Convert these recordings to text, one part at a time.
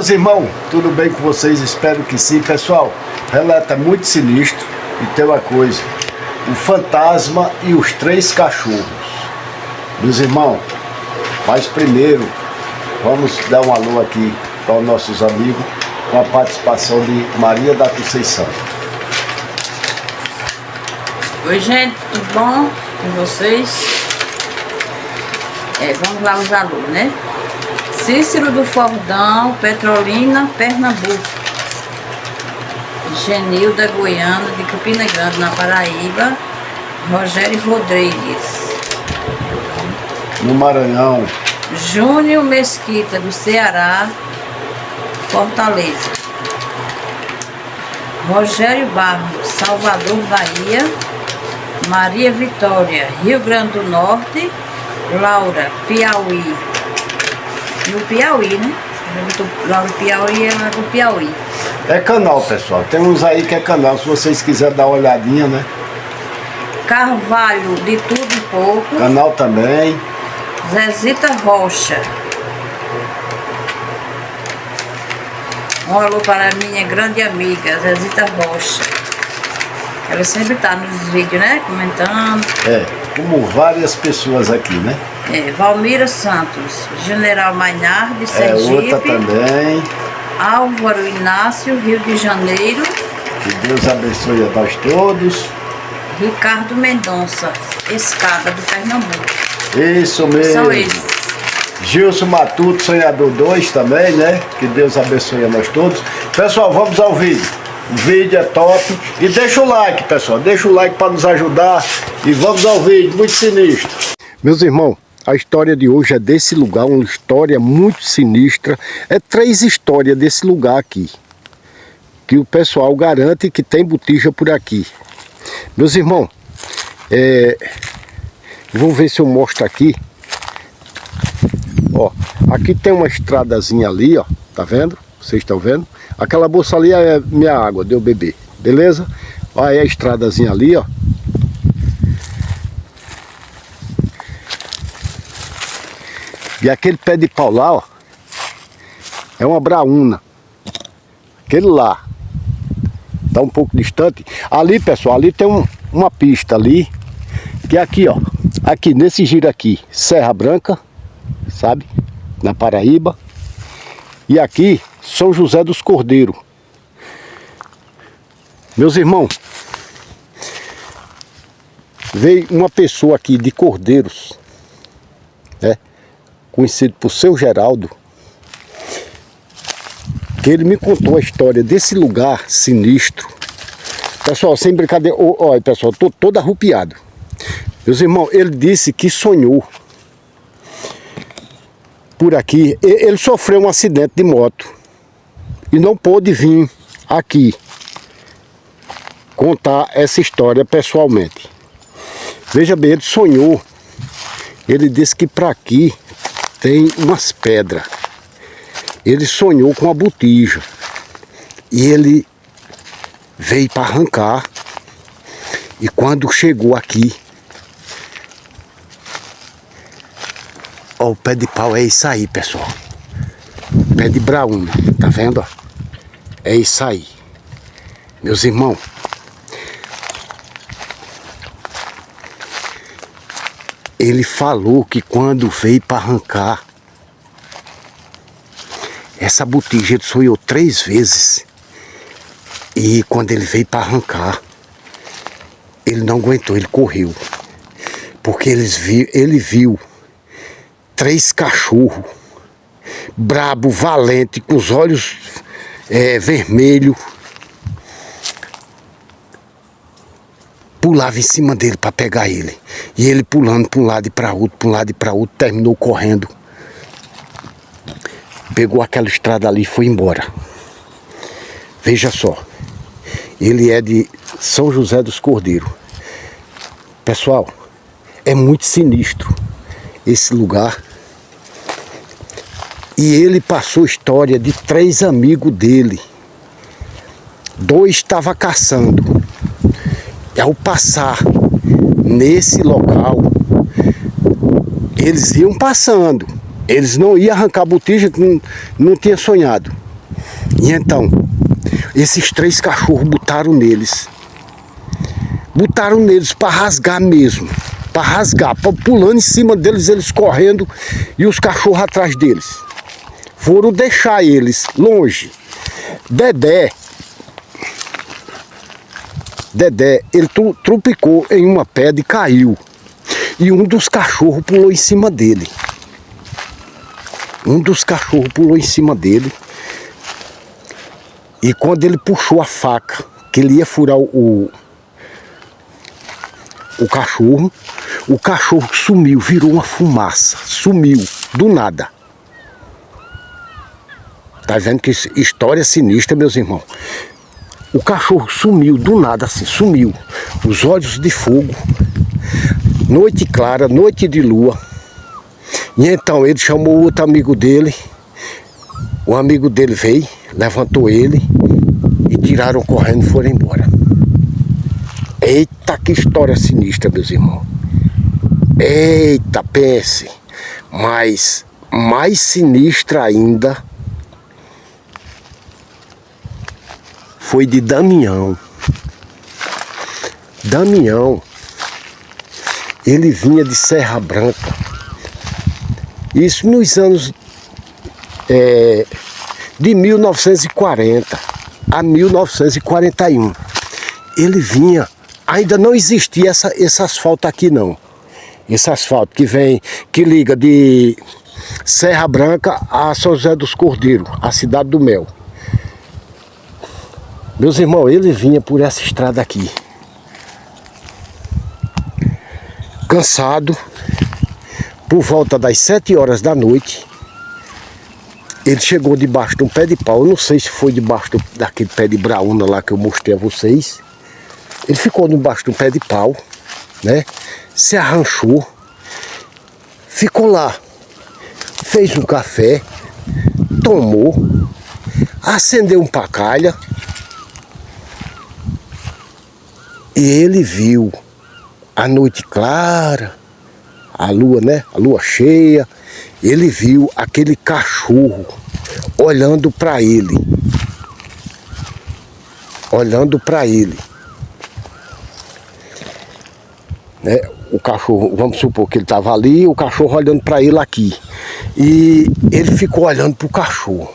Meus irmãos, tudo bem com vocês? Espero que sim. Pessoal, relato é muito sinistro e tem uma coisa: o fantasma e os 3 cachorros. Meus irmãos, mas primeiro vamos dar um alô aqui para os nossos amigos com a participação de Maria da Conceição. Oi gente, tudo bom com vocês? Vamos lá os alôs, né? Cícero do Fordão, Petrolina, Pernambuco. Genilda Goiana, de Campina Grande, na Paraíba. Rogério Rodrigues, No Maranhão. Júnior Mesquita, do Ceará, Fortaleza. Rogério Barros, Salvador, Bahia. Maria Vitória, Rio Grande do Norte. Laura, Piauí. No Piauí, né? Laura Piauí, ela é do Piauí. É canal, pessoal. Tem uns aí que é canal, se vocês quiserem dar uma olhadinha, né? Carvalho, de tudo um pouco. Canal também. Zezita Rocha. Um alô para a minha grande amiga, Zezita Rocha. Ela sempre está nos vídeos, né? Comentando. Como várias pessoas aqui, né? Valmira Santos, General Maynard, Sergipe. Outra também. Álvaro Inácio, Rio de Janeiro. Que Deus abençoe a nós todos. Ricardo Mendonça, Escada do Pernambuco. Isso mesmo. São eles. Gilson Matuto, Sonhador 2 também, né? Que Deus abençoe a nós todos. Pessoal, vamos ao vídeo. O vídeo é top. E deixa o like, pessoal. Deixa o like para nos ajudar. E vamos ao vídeo, muito sinistro. Meus irmãos, a história de hoje é desse lugar, uma história muito sinistra. É 3 histórias desse lugar aqui, que o pessoal garante que tem botija por aqui. Meus irmãos, vamos ver se eu mostro aqui. Ó, aqui tem uma estradazinha ali, ó, tá vendo? Vocês estão vendo? Aquela bolsa ali é minha água, deu beber, beleza? Olha a estradazinha ali, ó. E aquele pé de pau lá, ó, é uma braúna. Aquele lá tá um pouco distante. Ali, pessoal, ali tem uma pista ali, que é aqui, ó. Aqui, nesse giro aqui, Serra Branca, sabe? Na Paraíba. E aqui, São José dos Cordeiros. Meus irmãos, veio uma pessoa aqui de Cordeiros, né? Conhecido por Seu Geraldo, que ele me contou a história desse lugar sinistro. Pessoal, sem brincadeira, olha pessoal, tô todo arrupiado. Meus irmãos, ele disse que sonhou por aqui. Ele sofreu um acidente de moto e não pôde vir aqui contar essa história pessoalmente. Veja bem, ele sonhou. Ele disse que para aqui tem umas pedras. Ele sonhou com a botija e ele veio para arrancar. E quando chegou aqui, ó, o pé de pau é isso aí, pessoal. Pé de braúna, tá vendo? Ó? É isso aí. Meus irmãos, ele falou que quando veio para arrancar essa botija, ele sonhou 3 vezes. E quando ele veio para arrancar, ele não aguentou, ele correu. Porque ele viu 3 cachorros, brabo, valente, com os olhos vermelhos, pulava em cima dele para pegar ele. E ele pulando para um lado e para outro, para um lado e para outro, terminou correndo. Pegou aquela estrada ali e foi embora. Veja só, ele é de São José dos Cordeiros. Pessoal, é muito sinistro esse lugar. E ele passou história de 3 amigos dele. 2 estavam caçando. E ao passar nesse local, eles iam passando. Eles não iam arrancar a botija, que não tinha sonhado. E então, esses 3 cachorros botaram neles. Botaram neles para rasgar mesmo. Para rasgar, pulando em cima deles, eles correndo e os cachorros atrás deles. Foram deixar eles longe. Dedé, ele trupicou em uma pedra e caiu. E um dos cachorros pulou em cima dele. E quando ele puxou a faca, que ele ia furar o cachorro sumiu, virou uma fumaça. Sumiu, do nada. Tá vendo que história sinistra, meus irmãos? O cachorro sumiu, do nada assim, sumiu. Os olhos de fogo. Noite clara, noite de lua. E então ele chamou outro amigo dele. O amigo dele veio, levantou ele e tiraram correndo e foram embora. Eita, que história sinistra, meus irmãos. Eita, pense. Mas mais sinistra ainda foi de Damião. Damião, ele vinha de Serra Branca. Isso nos anos de 1940 a 1941. Ele vinha, ainda não existia esse asfalto aqui não. Esse asfalto que liga de Serra Branca a São José dos Cordeiros, a cidade do Mel. Meus irmãos, ele vinha por essa estrada aqui. Cansado, por volta das 7 horas da noite, ele chegou debaixo de um pé de pau. Eu não sei se foi debaixo daquele pé de braúna lá que eu mostrei a vocês. Ele ficou debaixo de um pé de pau, né? Se arranchou, ficou lá, fez um café, tomou, acendeu um pacalha e ele viu a noite clara, a lua, né? A lua cheia. Ele viu aquele cachorro olhando para ele. Olhando para ele. Né? O cachorro, vamos supor que ele estava ali, o cachorro olhando para ele aqui. E ele ficou olhando para o cachorro.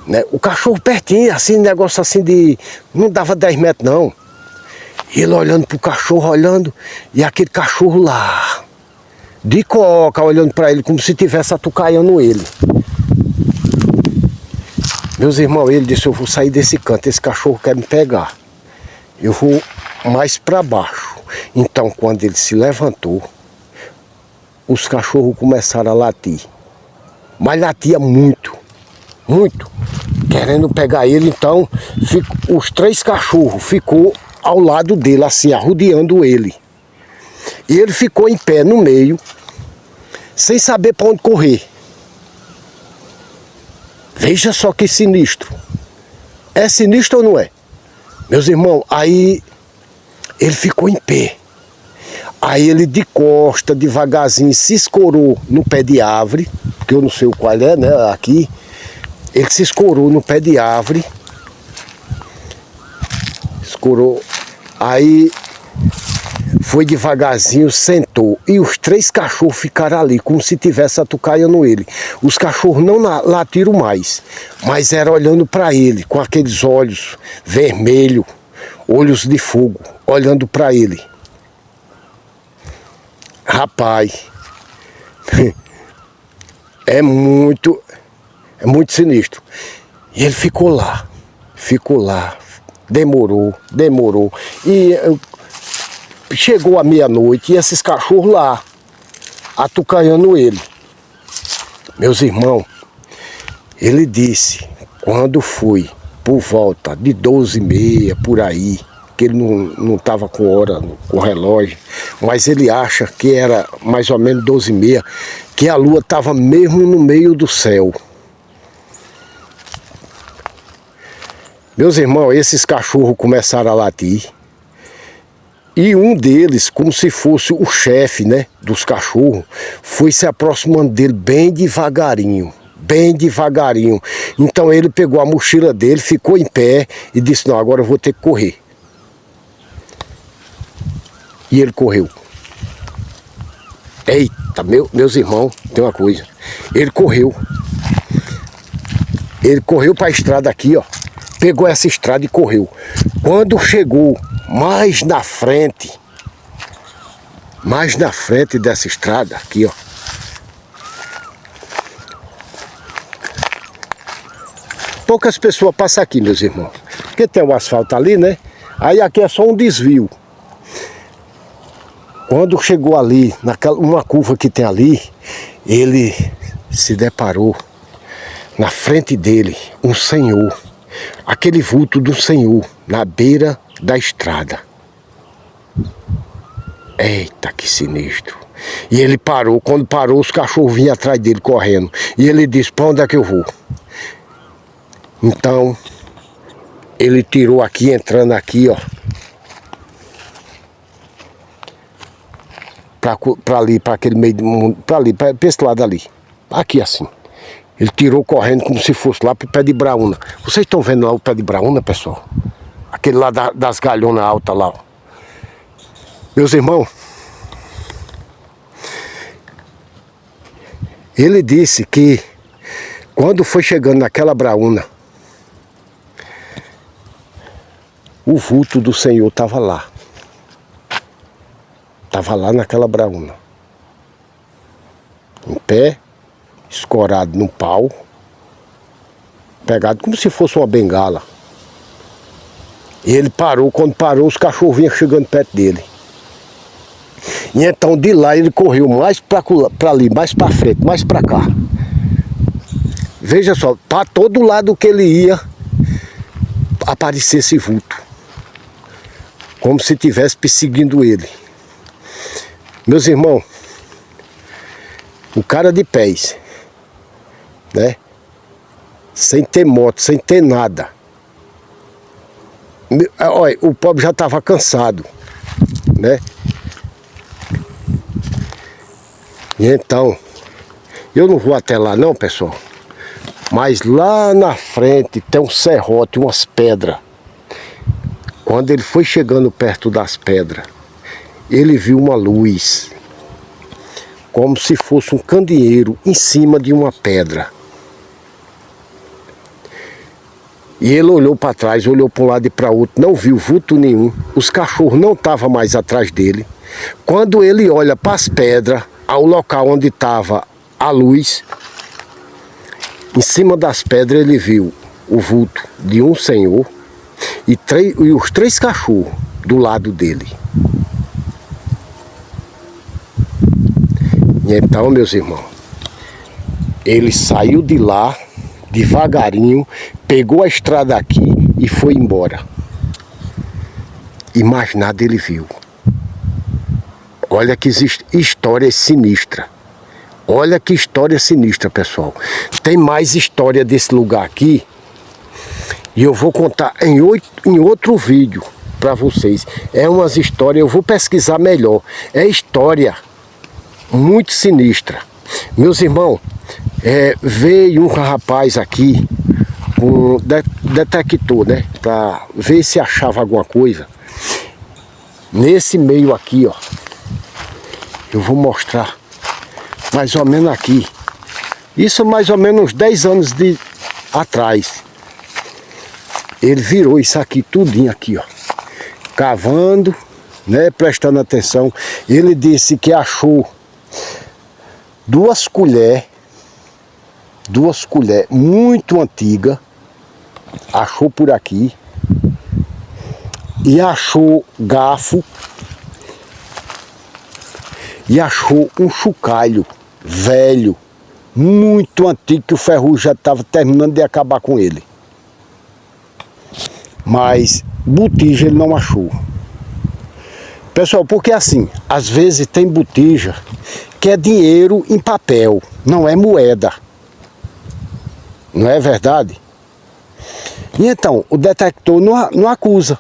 Né? O cachorro pertinho, assim, negócio assim de... Não dava 10 metros não. Ele olhando para o cachorro, olhando, e aquele cachorro lá, de coca, olhando para ele, como se estivesse atucaiando ele. Meus irmãos, ele disse, eu vou sair desse canto, esse cachorro quer me pegar. Eu vou mais para baixo. Então, quando ele se levantou, os cachorros começaram a latir. Mas latia muito, muito, querendo pegar ele. Então, os 3 cachorros ficou ao lado dele, assim, arrodeando ele. E ele ficou em pé no meio, sem saber para onde correr. Veja só que sinistro. É sinistro ou não é? Meus irmãos, aí ele ficou em pé. Aí ele de costa, devagarzinho, se escorou no pé de árvore, porque eu não sei qual é, né, aqui. Ele se escorou no pé de árvore. Escorou. Aí foi devagarzinho, sentou. E os 3 cachorros ficaram ali, como se tivesse atucaiando ele. Os cachorros não latiram mais, mas era olhando para ele, com aqueles olhos vermelhos, olhos de fogo, olhando para ele. Rapaz, é muito sinistro. E ele ficou lá, demorou. E chegou a meia-noite e esses cachorros lá, atucaiando ele. Meus irmãos, ele disse, quando foi por volta de 12h30, por aí, que ele não estava com hora, com relógio, mas ele acha que era mais ou menos 12h30, que a lua estava mesmo no meio do céu. Meus irmãos, esses cachorros começaram a latir. E um deles, como se fosse o chefe, né, dos cachorros, foi se aproximando dele bem devagarinho. bem devagarinho. Então ele pegou a mochila dele, ficou em pé e disse, não, agora eu vou ter que correr. E ele correu. Eita, meus irmãos, tem uma coisa. Ele correu. Ele correu para a estrada aqui, ó. Pegou essa estrada e correu. Quando chegou mais na frente dessa estrada, aqui, ó. Poucas pessoas passam aqui, meus irmãos. Porque tem o asfalto ali, né? Aí aqui é só um desvio. Quando chegou ali, uma curva que tem ali, ele se deparou na frente dele um senhor, aquele vulto do senhor, na beira da estrada. Eita, que sinistro. E ele parou, quando parou os cachorros vinham atrás dele correndo. E ele disse, para onde é que eu vou? Então, ele tirou aqui, entrando aqui, ó. Pra ali, pra aquele meio do mundo, pra ali, pra esse lado ali. Aqui assim. Ele tirou correndo como se fosse lá pro pé de braúna. Vocês estão vendo lá o pé de braúna, pessoal? Aquele lá das galhonas altas lá, ó. Meus irmãos, ele disse que quando foi chegando naquela braúna, o vulto do Senhor estava lá. Estava lá naquela braúna. Em pé, escorado no pau, pegado como se fosse uma bengala. E ele parou, quando parou os cachorros vinham chegando perto dele. E então de lá ele correu mais para ali, mais para frente, mais para cá. Veja só, para todo lado que ele ia, aparecia esse vulto. Como se estivesse perseguindo ele. Meus irmãos, o cara de pés, né? Sem ter moto, sem ter nada. Olha, o pobre já estava cansado, né? E então, eu não vou até lá não, pessoal. Mas lá na frente tem um serrote, umas pedras. Quando ele foi chegando perto das pedras, ele viu uma luz, como se fosse um candeeiro em cima de uma pedra. E ele olhou para trás, olhou para um lado e para outro, não viu vulto nenhum. Os cachorros não estavam mais atrás dele. Quando ele olha para as pedras, ao local onde estava a luz, em cima das pedras ele viu o vulto de um senhor e os 3 cachorros do lado dele. E então, meus irmãos, ele saiu de lá devagarinho, pegou a estrada aqui e foi embora. E mais nada ele viu. Olha que história sinistra. Olha que história sinistra, pessoal. Tem mais história desse lugar aqui. E eu vou contar em outro vídeo para vocês. É umas histórias, eu vou pesquisar melhor. É história muito sinistra. Meus irmãos, veio um rapaz aqui com detector, né? Para ver se achava alguma coisa. Nesse meio aqui, ó. Eu vou mostrar mais ou menos aqui. Isso mais ou menos uns 10 anos atrás. Ele virou isso aqui tudinho aqui, ó. Cavando, né? Prestando atenção. Ele disse que achou 2 colheres muito antigas. Achou por aqui. E achou garfo. E achou um chocalho velho, muito antigo, que o ferrugem já estava terminando de acabar com ele. Mas botija ele não achou. Pessoal, porque assim, às vezes tem botija que é dinheiro em papel, não é moeda. Não é verdade? E então, o detector não acusa.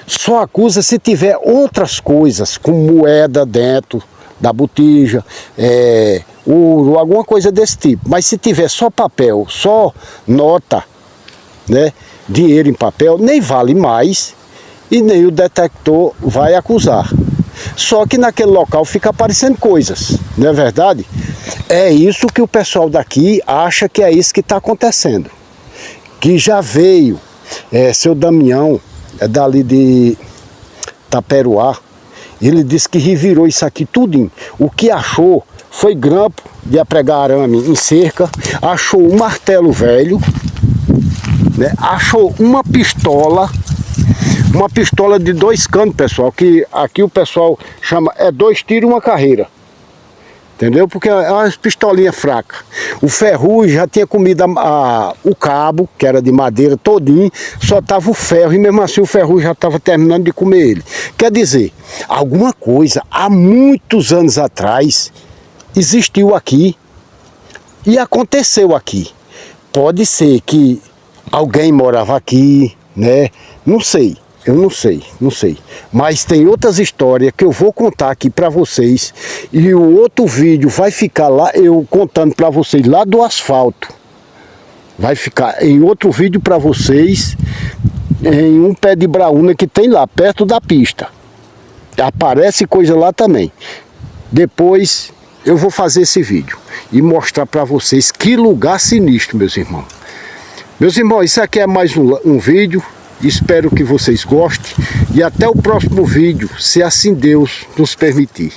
Só acusa se tiver outras coisas, com moeda dentro, da botija, ouro, alguma coisa desse tipo. Mas se tiver só papel, só nota, né, dinheiro em papel, nem vale mais e nem o detector vai acusar. Só que naquele local fica aparecendo coisas, não é verdade? É isso que o pessoal daqui acha que é isso que está acontecendo. Que já veio, seu Damião, dali de Taperoá, ele disse que revirou isso aqui tudinho. O que achou foi grampo de apregar arame em cerca, achou um martelo velho, né? Achou uma pistola de 2 canos, pessoal, que aqui o pessoal chama, 2 tiros e uma carreira. Entendeu? Porque é uma pistolinha fraca. O ferrugem já tinha comido o cabo, que era de madeira todinho, só tava o ferro, e mesmo assim o ferrugem já estava terminando de comer ele. Quer dizer, alguma coisa há muitos anos atrás existiu aqui e aconteceu aqui. Pode ser que alguém morava aqui, né? Não sei. Eu não sei. Mas tem outras histórias que eu vou contar aqui para vocês. E o outro vídeo vai ficar lá, eu contando para vocês lá do asfalto. Vai ficar em outro vídeo para vocês, em um pé de braúna que tem lá, perto da pista. Aparece coisa lá também. Depois eu vou fazer esse vídeo e mostrar para vocês que lugar sinistro, meus irmãos. Meus irmãos, isso aqui é mais um vídeo. Espero que vocês gostem e até o próximo vídeo, se assim Deus nos permitir.